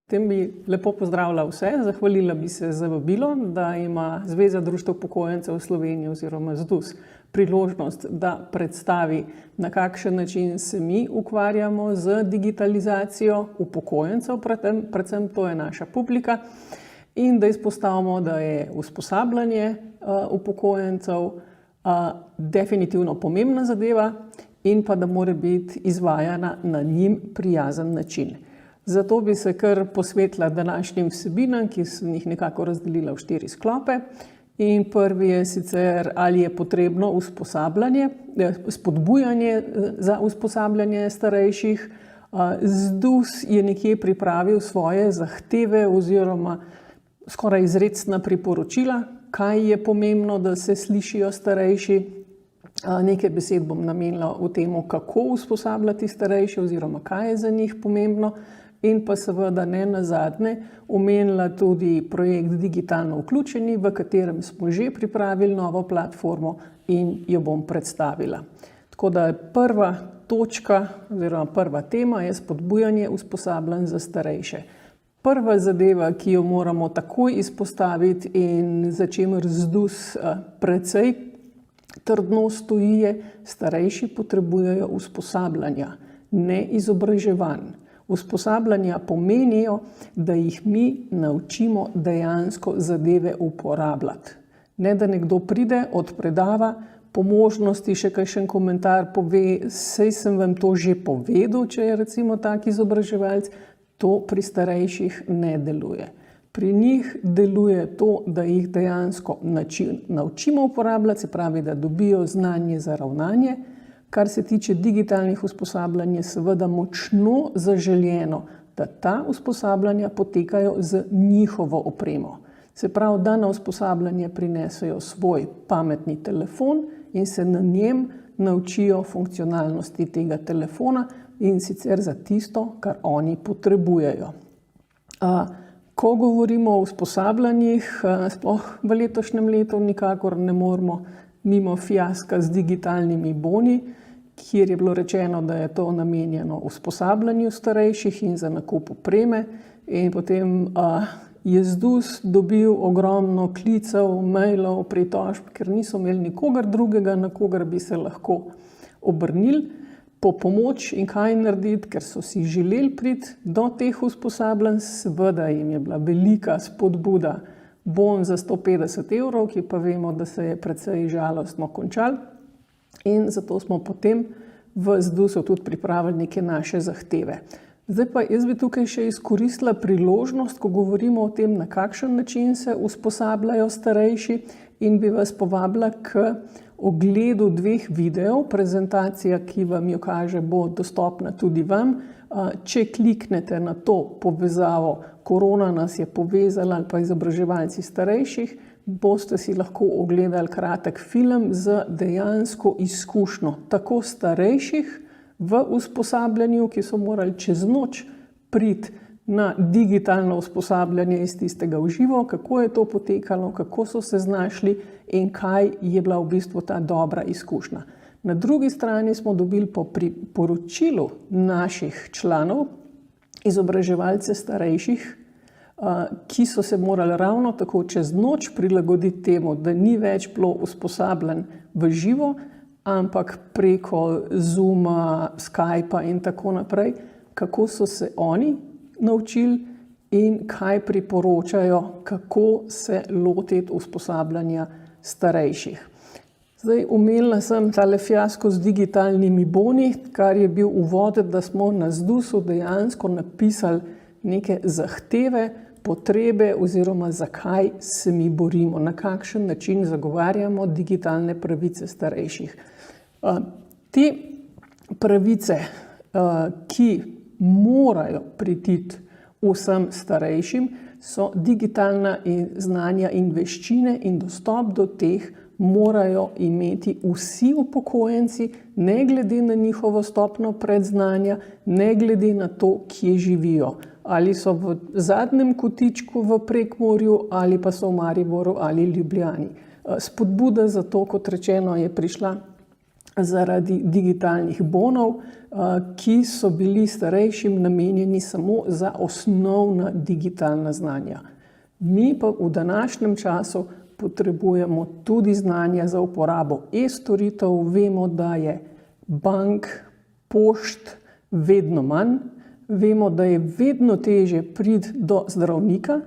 Tem bi lepo pozdravila vse, zahvalila bi se za vabilo, da ima Zveza društev upokojencev Slovenije oziroma ZDUS priložnost, da predstavi, na kakšen način se mi ukvarjamo z digitalizacijo upokojencev, predvsem to je naša publika, in da izpostavimo, da je usposabljanje upokojencev definitivno pomembna zadeva in pa da mora biti izvajana na njim prijazen način. Zato bi se kar posvetila današnjim vsebinam, ki sem jih nekako razdelila v 4 sklope. In prvi je sicer, ali je potrebno spodbujanje za usposabljanje starejših. ZDUS je nekje pripravil svoje zahteve oziroma skoraj izrecna priporočila, kaj je pomembno, da se slišijo starejši. Nekaj besed bom namenila v tem, kako usposabljati starejše oziroma kaj je za njih pomembno. In pa seveda ne nazadnje omenila tudi projekt Digitalno vključeni, v katerem smo že pripravili novo platformo in jo bom predstavila. Tako da prva točka oziroma prva tema je spodbujanje usposabljanj za starejše. Prva zadeva, ki jo moramo takoj izpostaviti in za čemer ZDUS precej trdno stoji, je, starejši potrebujejo usposabljanja, ne izobraževanj. Usposabljanja pomenijo, da jih mi naučimo dejansko zadeve uporabljati. Ne, da nekdo pride, odpredava, po možnosti še kakšen komentar pove, saj sem vam to že povedal, če je recimo tak izobraževalec. To pri starejših ne deluje. Pri njih deluje to, da jih dejansko naučimo uporabljati, se pravi, da dobijo znanje za ravnanje. Kar se tiče digitalnih usposabljanj, je seveda močno zaželjeno, da ta usposabljanja potekajo z njihovo opremo. Se pravi, da na usposabljanje prinesejo svoj pametni telefon in se na njem naučijo funkcionalnosti tega telefona in sicer za tisto, kar oni potrebujejo. Ko govorimo o usposabljanjih, sploh v letošnjem letu nikakor ne moremo mimo fiaska z digitalnimi boni, kjer je bilo rečeno, da je to namenjeno usposabljanju starejših in za nakup opreme. In potem je ZDUS dobil ogromno klicev, mailov, pritožb, ker niso imeli nikogar drugega, na kogar bi se lahko obrnili po pomoč in kaj narediti, ker so si želeli priti do teh usposabljanj. Seveda jim je bila velika spodbuda bon za 150 evrov, ki pa vemo, da se je precej žalostno končal. In zato smo potem v ZDUS-u tudi pripravili neke naše zahteve. Zdaj pa jaz bi tukaj še izkoristila priložnost, ko govorimo o tem, na kakšen način se usposabljajo starejši, in bi vas povabila k ogledu 2 videov. Prezentacija, ki vam jo kaže, bo dostopna tudi vam. Če kliknete na to povezavo Korona nas je povezala ali pa izobraževalci starejših, boste si lahko ogledali kratek film z dejansko izkušnjo tako starejših v usposabljanju, ki so morali čez noč priti na digitalno usposabljanje iz tistega v živo, kako je to potekalo, kako so se znašli in kaj je bila v bistvu ta dobra izkušnja. Na drugi strani smo dobili po priporočilu naših članov izobraževalce starejših, ki so se morali ravno tako čez noč prilagoditi temu, da ni več bilo usposabljen v živo, ampak preko Zooma, Skypa in tako naprej, kako so se oni naučili in kaj priporočajo, kako se lotiti usposabljanja starejših. Zdaj, omenila sem tale fiasko z digitalnimi boni, kar je bil uvod, da smo na ZDUS-u dejansko napisali neke zahteve, potrebe oziroma zakaj se mi borimo, na kakšen način zagovarjamo digitalne pravice starejših. Te pravice, ki morajo priti vsem starejšim, so digitalna znanja in veščine in dostop do teh morajo imeti vsi upokojenci, ne glede na njihovo stopnjo predznanja, ne glede na to, kje živijo. Ali so v zadnjem kotičku v Prekmurju, ali pa so v Mariboru ali Ljubljani. Spodbuda za to, kot rečeno, je prišla zaradi digitalnih bonov, ki so bili starejšim namenjeni samo za osnovna digitalna znanja. Mi pa v današnjem času potrebujemo tudi znanja za uporabo e-storitev. Vemo, da je bank, pošt vedno manj. Vemo, da je vedno težje priti do zdravnika,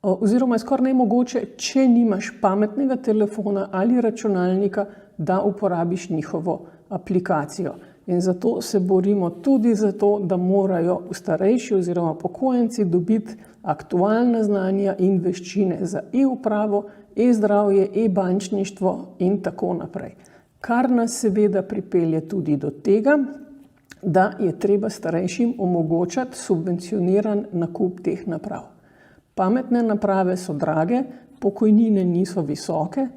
oziroma je skoraj nemogoče, če nimaš pametnega telefona ali računalnika, da uporabiš njihovo aplikacijo. In zato se borimo tudi za to, da morajo starejši oziroma upokojenci dobiti aktualna znanja in veščine za e-upravo, e-zdravje, e-bančništvo in tako naprej. Kar nas seveda pripelje tudi do tega, da je treba starejšim omogočati subvencioniran nakup teh naprav. Pametne naprave so drage, pokojnine niso visoke,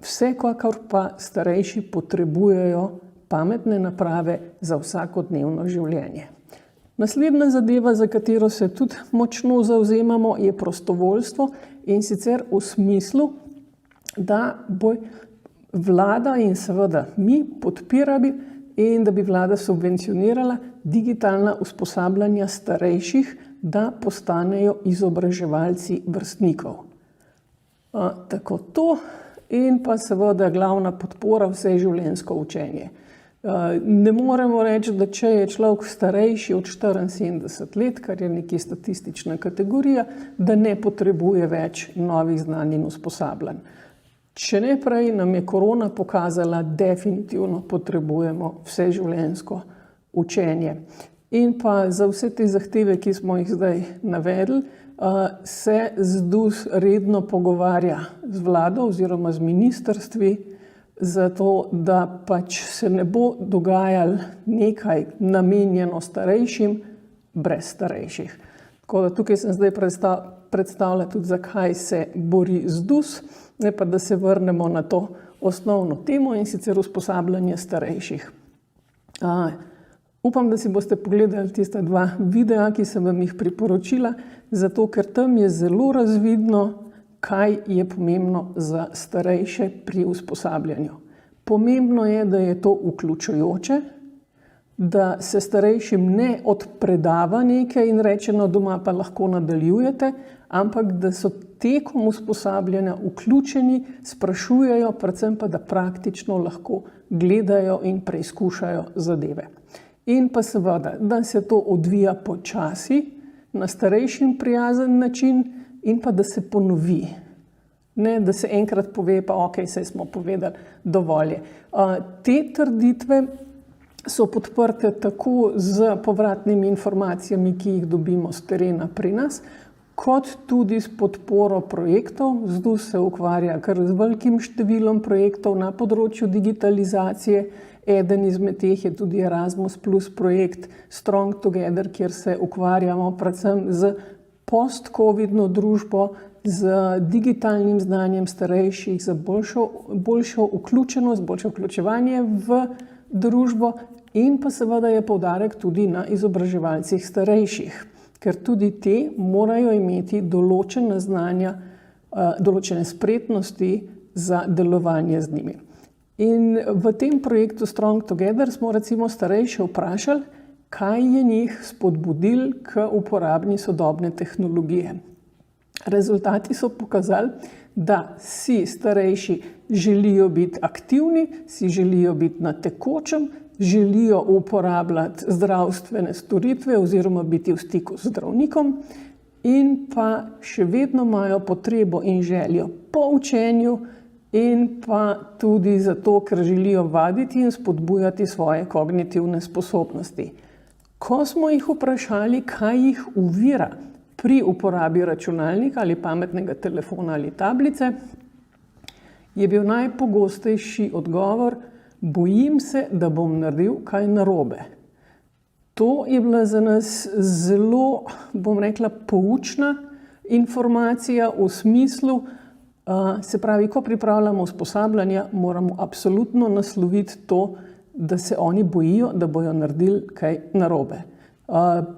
vsekakor pa starejši potrebujejo pametne naprave za vsakodnevno življenje. Naslednja zadeva, za katero se tudi močno zavzemamo, je prostovoljstvo, in sicer v smislu, da bo vlada in seveda mi podpirali in da bi vlada subvencionirala digitalna usposabljanja starejših, da postanejo izobraževalci vrstnikov. Tako to in pa seveda glavna podpora vseživljenjsko učenje. Ne moremo reči, da če je človek starejši od 74 let, kar je nekaj statistična kategorija, da ne potrebuje več novih znanj in usposabljanj. Če ne prej, nam je korona pokazala, definitivno potrebujemo vseživljenjsko učenje. In pa za vse te zahteve, ki smo jih zdaj navedli, se ZDUS redno pogovarja z vlado oziroma z ministrstvi, zato da pač se ne bo dogajalo nekaj namenjeno starejšim brez starejših. Tako da tukaj sem zdaj predstavila tudi, zakaj se bori ZDUS, ne pa da se vrnemo na to osnovno temo, in sicer usposabljanje starejših. Upam, da si boste pogledali tista dva videa, ki sem vam jih priporočila, zato ker tam je zelo razvidno, kaj je pomembno za starejše pri usposabljanju. Pomembno je, da je to vključujoče, da se starejšim ne odpredava nekaj in reče, no doma pa lahko nadaljujete, ampak da so tekom usposabljanja vključeni, sprašujejo, predvsem pa da praktično lahko gledajo in preizkušajo zadeve. In pa seveda, da se to odvija počasi, na starejšim prijazen način, in pa da se ponovi. Ne, da se enkrat pove, pa ok, saj smo povedali, dovolj je. Te trditve so podprte tako z povratnimi informacijami, ki jih dobimo s terena pri nas, kot tudi s podporo projektov. ZDUS se ukvarja kar z velikim številom projektov na področju digitalizacije. Eden izmed teh je tudi Erasmus Plus projekt Strong Together, kjer se ukvarjamo predvsem z post-covidno družbo, z digitalnim znanjem starejših, za boljšo vključenost, boljše vključevanje v družbo, in pa seveda je poudarek tudi na izobraževalcih starejših, ker tudi te morajo imeti določena znanja, določene spretnosti za delovanje z njimi. In v tem projektu Strong Together smo recimo starejše vprašali, kaj je njih spodbudilo k uporabi sodobne tehnologije. Rezultati so pokazali, da si starejši želijo biti aktivni, si želijo biti na tekočem, želijo uporabljati zdravstvene storitve oziroma biti v stiku z zdravnikom, in pa še vedno imajo potrebo in željo po učenju, in pa tudi zato, ker želijo vaditi in spodbujati svoje kognitivne sposobnosti. Ko smo jih vprašali, kaj jih ovira pri uporabi računalnika ali pametnega telefona ali tablice, je bil najpogostejši odgovor: bojim se, da bom naredil kaj narobe. To je bila za nas zelo, bom rekla, poučna informacija v smislu, se pravi, ko pripravljamo usposabljanja, moramo absolutno nasloviti to, da se oni bojijo, da bojo naredili kaj narobe.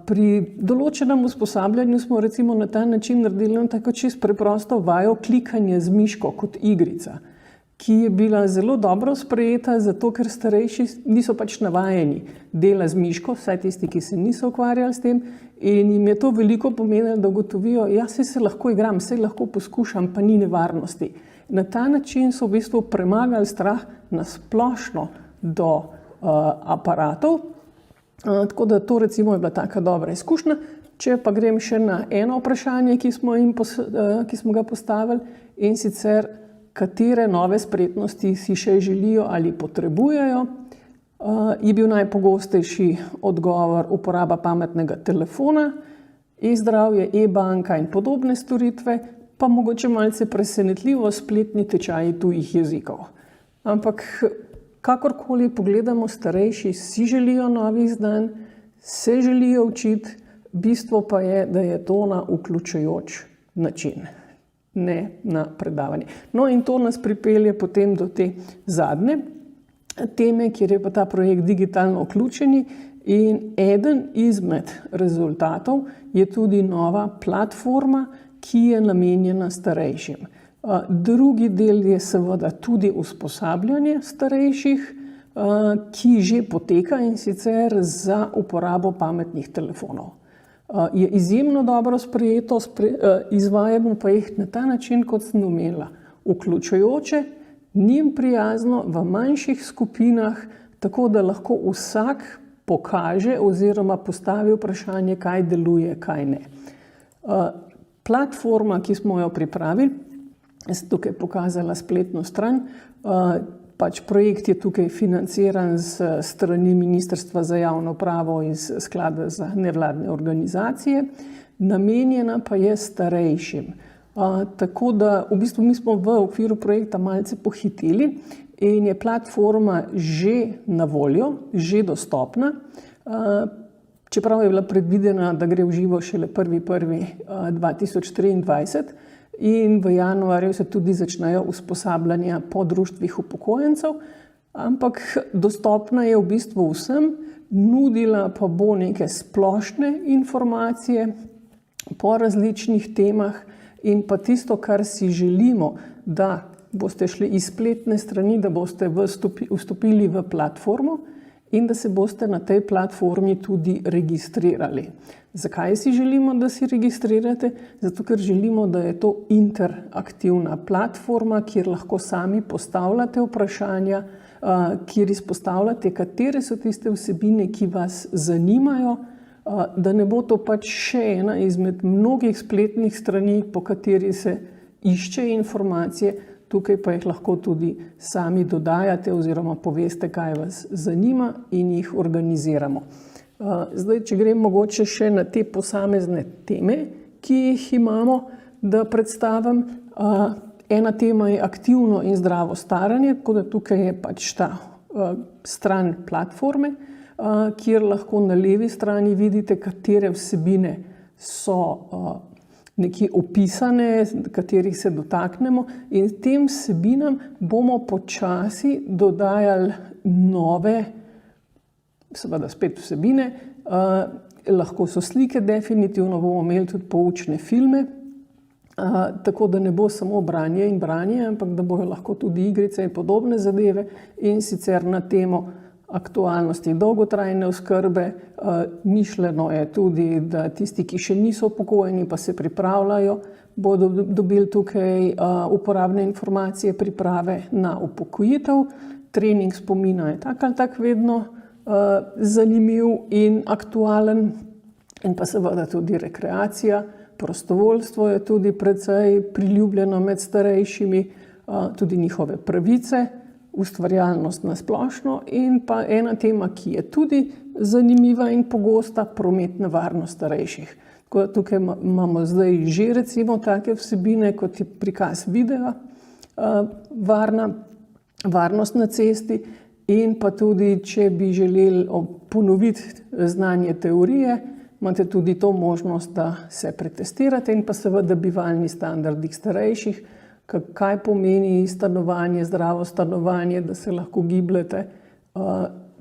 Pri določenem usposabljanju smo recimo na ta način naredili tako čisto preprosto vajo klikanja z miško kot igrica. ki je bila zelo dobro sprejeta, zato ker starejši niso pač navajeni dela z miško, vsaj tisti, ki se niso ukvarjali s tem, in jim je to veliko pomenilo, da ugotovijo, ja, se lahko igram, se lahko poskušam, pa ni nevarnosti. Na ta način so v bistvu premagali strah na splošno do aparatov, tako da to recimo je bila taka dobra izkušnja. Če pa grem še na eno vprašanje, ki smo ga postavili, in sicer katere nove spretnosti si še želijo ali potrebujejo, je bil najpogostejši odgovor uporaba pametnega telefona, e-zdravje, e-banka in podobne storitve, pa mogoče malce presenetljivo spletni tečaji tujih jezikov. Ampak kakorkoli pogledamo, starejši si želijo novih znanj, se želijo učiti, bistvo pa je, da je to na vključujoč način, ne na predavanje. No, in to nas pripelje potem do te zadnje teme, kjer je pa ta projekt digitalno vključeni, in eden izmed rezultatov je tudi nova platforma, ki je namenjena starejšim. Drugi del je seveda tudi usposabljanje starejših, ki že poteka, in sicer za uporabo pametnih telefonov. Je izjemno dobro sprejeto, izvajamo pa jih na ta način, kot sem omenila, vključujoče, njim prijazno, v manjših skupinah, tako da lahko vsak pokaže oziroma postavi vprašanje, kaj deluje, kaj ne. Platforma, ki smo jo pripravili, sem tukaj pokazala spletno stran, pač projekt je tukaj financiran s strani Ministrstva za javno upravo iz Sklada za nevladne organizacije, namenjena pa je starejšim. Tako da v bistvu mi smo v okviru projekta malce pohiteli in je platforma že na voljo, že dostopna, čeprav je bila predvidena, da gre v živo šele 1.1.2023, in v januarju se tudi začnejo usposabljanja po društvih upokojencev, ampak dostopna je v bistvu vsem, nudila pa bo neke splošne informacije po različnih temah in pa tisto, kar si želimo, da boste šli iz spletne strani, da boste vstopili v platformo in da se boste na tej platformi tudi registrirali. Zakaj si želimo, da si registrirate? Zato, ker želimo, da je to interaktivna platforma, kjer lahko sami postavljate vprašanja, kjer izpostavljate, katere so tiste vsebine, ki vas zanimajo, da ne bo to pač še ena izmed mnogih spletnih strani, po kateri se išče informacije, tukaj pa jih lahko tudi sami dodajate oziroma poveste, kaj vas zanima, in jih organiziramo. Zdaj, če grem mogoče še na te posamezne teme, ki jih imamo, da predstavim. Ena tema je aktivno in zdravo staranje, tako da tukaj je pač ta stran platforme, kjer lahko na levi strani vidite, katere vsebine so nekje opisane, katerih se dotaknemo, in tem vsebinam bomo počasi dodajali nove, seveda spet vsebine, lahko so slike, definitivno bomo imeli tudi poučne filme, tako da ne bo samo branje in branje, ampak da bojo lahko tudi igrice in podobne zadeve, in sicer na temo aktualnosti dolgotrajne oskrbe. Mišljeno je tudi, da tisti, ki še niso upokojeni, pa se pripravljajo, bodo dobili tukaj uporabne informacije, priprave na upokojitev. Trening spomina je tak ali tak vedno zanimiv in aktualen, in pa seveda tudi rekreacija. Prostovoljstvo je tudi precej priljubljeno med starejšimi, tudi njihove pravice, ustvarjalnost na splošno, in pa ena tema, ki je tudi zanimiva in pogosta, prometna varnost starejših. Tako da tukaj imamo zdaj že recimo take vsebine, kot je prikaz videa, varnost na cesti, in pa tudi, če bi želeli ponoviti znanje teorije, imate tudi to možnost, da se pretestirate, in pa seveda bivalni standardi starejših, kaj pomeni stanovanje, zdravo stanovanje, da se lahko gibljete.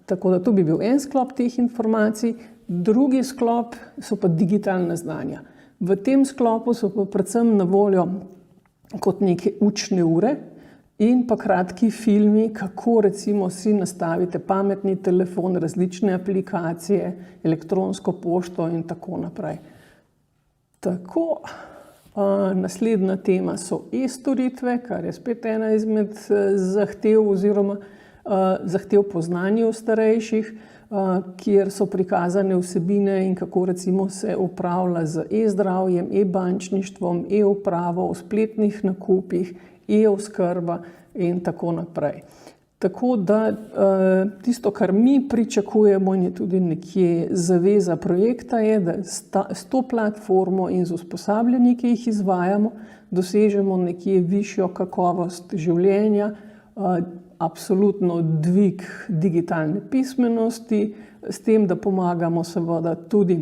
Tako da to bi bil en sklop teh informacij. Drugi sklop so pa digitalna znanja. V tem sklopu so pa predvsem na voljo kot neke učne ure, in pa kratki filmi, kako recimo si nastavite pametni telefon, različne aplikacije, elektronsko pošto in tako naprej. Tako, naslednja tema so e-storitve, kar je spet ena izmed zahtev oziroma zahtev po znanju starejših, kjer so prikazane vsebine in kako recimo se upravlja z e-zdravjem, e-bančništvom, e-upravo, o spletnih nakupih, e-oskrba in tako naprej. Tako da tisto, kar mi pričakujemo in je tudi nekje zaveza projekta, je, da s to platformo in z usposabljanji, ki jih izvajamo, dosežemo nekje višjo kakovost življenja, absolutno dvig digitalne pismenosti, s tem, da pomagamo seveda tudi,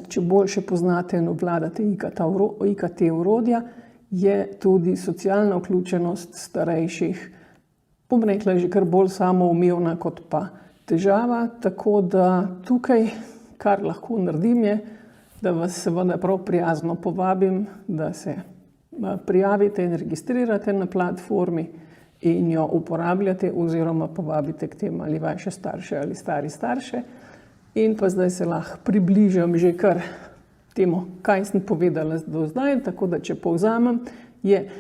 če boljše poznate in obvladate IKT orodja, je tudi socialna vključenost starejših, bom rekla, že kar bolj samoumevna kot pa težava. Tako da tukaj, kar lahko naredim, je, da vas seveda prav prijazno povabim, da se prijavite in registrirate na platformi in jo uporabljate oziroma povabite k temu ali vaše starše ali stari starše. In pa zdaj se lahko približam že kar temu, kaj sem povedala do zdaj. Tako da, če povzamem,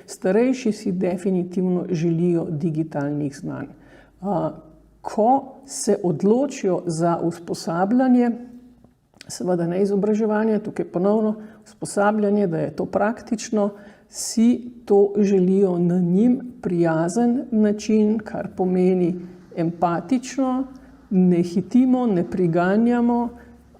starejši si definitivno želijo digitalnih znanj. Ko se odločijo za usposabljanje, seveda ne izobraževanje, tukaj ponovno usposabljanje, da je to praktično, si to želijo na njim prijazen način, kar pomeni empatično, ne hitimo, ne priganjamo,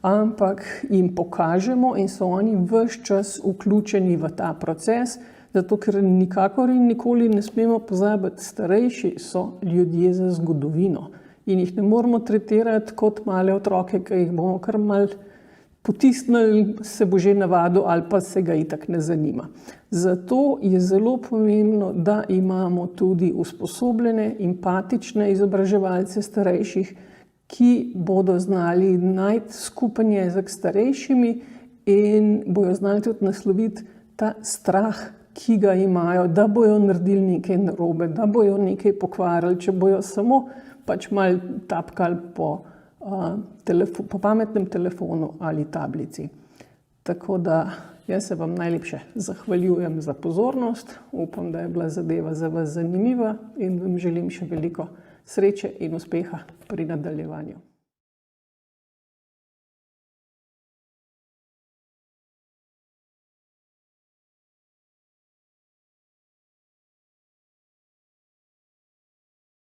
ampak jim pokažemo in so oni ves čas vključeni v ta proces, zato ker nikakor in nikoli ne smemo pozabiti, starejši so ljudje za zgodovino in jih ne moramo tretirati kot male otroke, ki jih bomo kar malo potisnili, se bo že navadil ali pa se ga itak ne zanima. Zato je zelo pomembno, da imamo tudi usposobljene, empatične izobraževalce starejših, ki bodo znali najti skupen jezik s starejšimi in bojo znali tudi nasloviti ta strah, ki ga imajo, da bojo naredili nekaj narobe, da bojo nekaj pokvarili, če bojo samo pač malo tapkali po pametnem telefonu ali tablici. Tako da jaz se vam najlepše zahvaljujem za pozornost. Upam, da je bila zadeva za vas zanimiva in vam želim še veliko sreče in uspeha pri nadaljevanju.